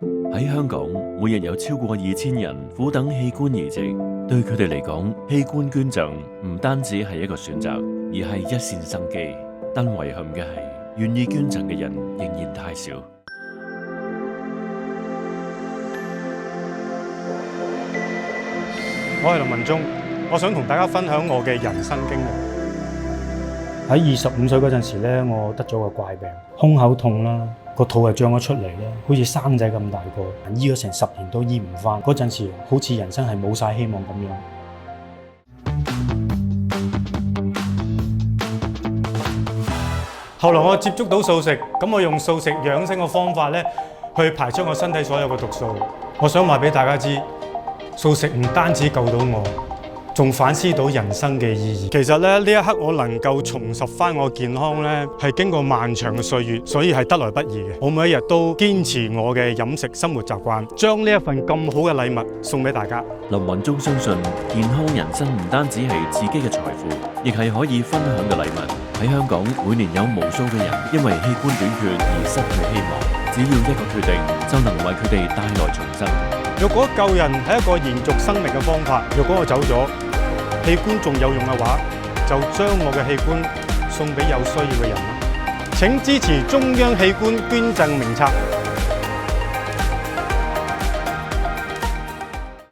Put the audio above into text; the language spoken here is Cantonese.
喺香港，每日有超過2000人苦等器官移植，對佢哋嚟講，器官捐贈唔單止係一個選擇，而係一線生機。但遺憾嘅係，願意捐贈嘅人仍然太少。我係林文忠，我想同大家分享我嘅人生經歷。喺25歲嗰陣時咧，我得咗個怪病，胸口痛啦，個肚係脹咗出嚟啦，好似生仔咁大個，醫咗成10年都醫唔返。嗰陣時好似人生係冇晒希望咁樣。後來我接觸到素食，咁我用素食養生嘅方法咧，去排出我身體所有嘅毒素。我想話俾大家知，素食唔單止救到我，仲反思到人生嘅意義。其實咧，呢一刻我能夠重拾翻我健康咧，係經過漫長嘅歲月，所以係得來不易嘅。我每一日都堅持我嘅飲食生活習慣，將呢一份咁好嘅禮物送俾大家。林文忠相信健康人生唔單止係自己嘅財富，亦係可以分享嘅禮物。喺香港，每年有無數嘅人因為器官短缺而失去希望，只要一個決定，就能為佢哋帶來重生。若果救人係一個延續生命嘅方法，若果我走咗，器官仲有用嘅話，就將我嘅器官送俾有需要嘅人。請支持中央器官捐贈名冊。